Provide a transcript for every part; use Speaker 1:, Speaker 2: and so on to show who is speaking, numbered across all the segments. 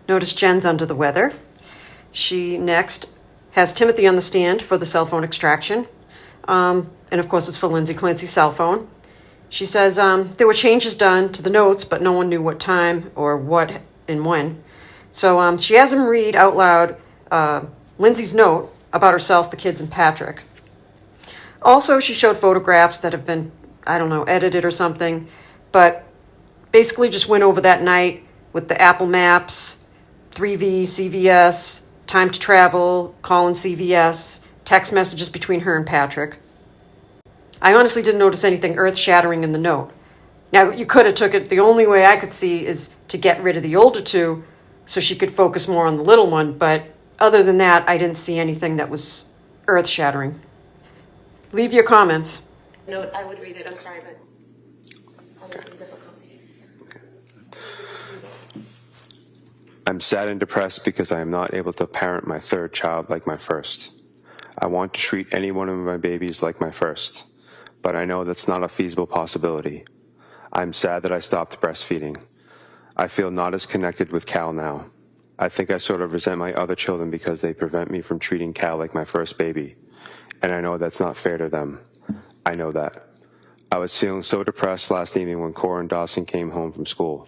Speaker 1: Notice Jen's under the weather. She next has Timothy on the stand for the cell phone extraction. And of course, it's for Lindsay Clancy's cell phone. She says there were changes done to the notes, but no one knew what time or what and when. So she has him read out loud Lindsay's note about herself, the kids, and Patrick. Also, she showed photographs that have been, I don't know, edited or something, but basically just went over that night with the Apple Maps, 3V, CVS, time to travel, calling CVS, text messages between her and Patrick. I honestly didn't notice anything earth-shattering in the note. Now, you could have took it, the only way I could see is to get rid of the older two so she could focus more on the little one, but other than that, I didn't see anything that was earth-shattering. Leave your comments.
Speaker 2: Note, I would read it, I'm sorry, but I'm having some difficulty.
Speaker 3: I'm sad and depressed because I am not able to parent my third child like my first. I want to treat any one of my babies like my first, but I know that's not a feasible possibility. I'm sad that I stopped breastfeeding. I feel not as connected with Cal now. I think I sort of resent my other children because they prevent me from treating Cal like my first baby, and I know that's not fair to them. I know that. I was feeling so depressed last evening when Cora and Dawson came home from school.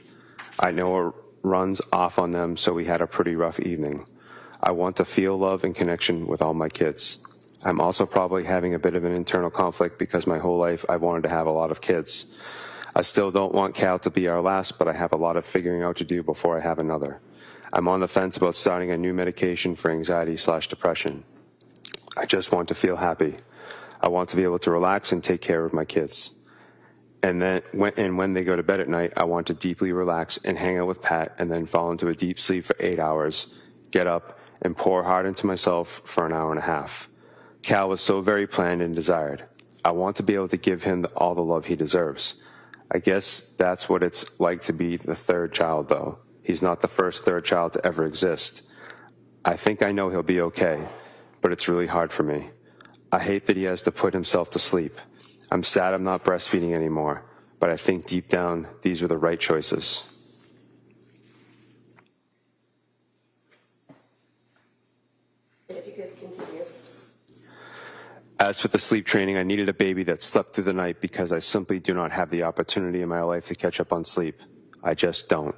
Speaker 3: I know it runs off on them, so we had a pretty rough evening. I want to feel love and connection with all my kids. I'm also probably having a bit of an internal conflict because my whole life I wanted to have a lot of kids. I still don't want Cal to be our last, but I have a lot of figuring out to do before I have another. I'm on the fence about starting a new medication for anxiety/depression. I just want to feel happy. I want to be able to relax and take care of my kids. And then when they go to bed at night, I want to deeply relax and hang out with Pat and then fall into a deep sleep for 8 hours, get up, and pour hard into myself for an hour and a half. Cal was so very planned and desired. I want to be able to give him all the love he deserves. I guess that's what it's like to be the third child, though. He's not the first third child to ever exist. I think I know he'll be okay, but it's really hard for me. I hate that he has to put himself to sleep. I'm sad I'm not breastfeeding anymore, but I think deep down these were the right choices.
Speaker 2: If you could continue.
Speaker 3: As for the sleep training, I needed a baby that slept through the night because I simply do not have the opportunity in my life to catch up on sleep. I just don't.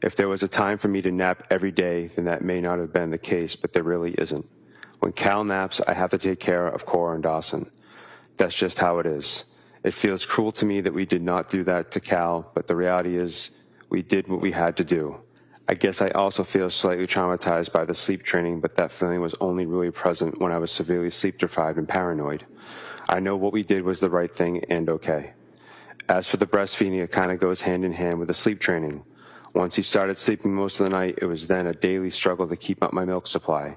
Speaker 3: If there was a time for me to nap every day, then that may not have been the case, but there really isn't. When Cal naps, I have to take care of Cora and Dawson. That's just how it is. It feels cruel to me that we did not do that to Cal, but the reality is we did what we had to do. I guess I also feel slightly traumatized by the sleep training, but that feeling was only really present when I was severely sleep deprived and paranoid. I know what we did was the right thing and okay. As for the breastfeeding, it kind of goes hand in hand with the sleep training. Once he started sleeping most of the night, it was then a daily struggle to keep up my milk supply.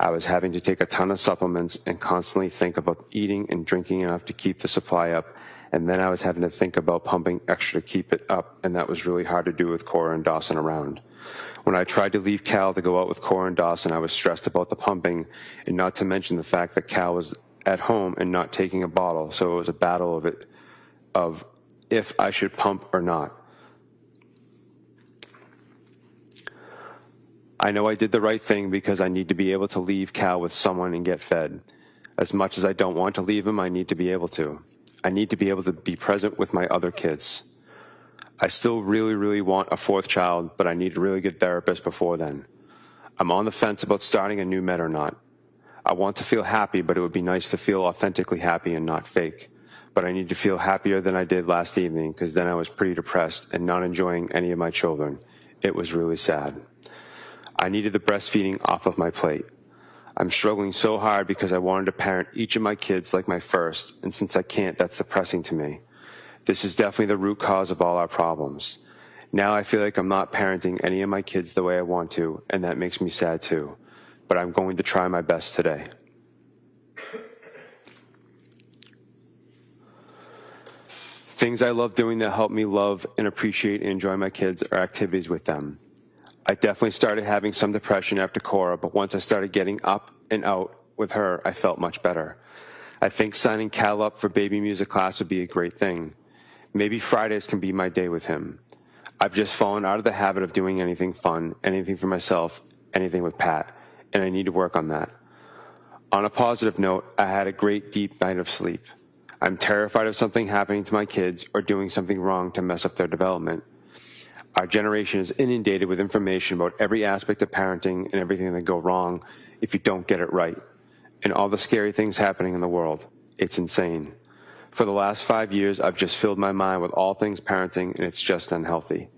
Speaker 3: I was having to take a ton of supplements and constantly think about eating and drinking enough to keep the supply up, and then I was having to think about pumping extra to keep it up, and that was really hard to do with Cora and Dawson around. When I tried to leave Cal to go out with Cora and Dawson, I was stressed about the pumping, and not to mention the fact that Cal was at home and not taking a bottle, so it was a battle of if I should pump or not. I know I did the right thing because I need to be able to leave Cal with someone and get fed. As much as I don't want to leave him, I need to be able to. I need to be able to be present with my other kids. I still really, really want a fourth child, but I need a really good therapist before then. I'm on the fence about starting a new med or not. I want to feel happy, but it would be nice to feel authentically happy and not fake. But I need to feel happier than I did last evening because then I was pretty depressed and not enjoying any of my children. It was really sad. I needed the breastfeeding off of my plate. I'm struggling so hard because I wanted to parent each of my kids like my first, and since I can't, that's depressing to me. This is definitely the root cause of all our problems. Now I feel like I'm not parenting any of my kids the way I want to, and that makes me sad too. But I'm going to try my best today. Things I love doing that help me love and appreciate and enjoy my kids are activities with them. I definitely started having some depression after Cora, but once I started getting up and out with her, I felt much better. I think signing Cal up for baby music class would be a great thing. Maybe Fridays can be my day with him. I've just fallen out of the habit of doing anything fun, anything for myself, anything with Pat, and I need to work on that. On a positive note, I had a great deep night of sleep. I'm terrified of something happening to my kids or doing something wrong to mess up their development. Our generation is inundated with information about every aspect of parenting and everything that go wrong if you don't get it right, and all the scary things happening in the world. It's insane. For the last 5 years, I've just filled my mind with all things parenting, and it's just unhealthy.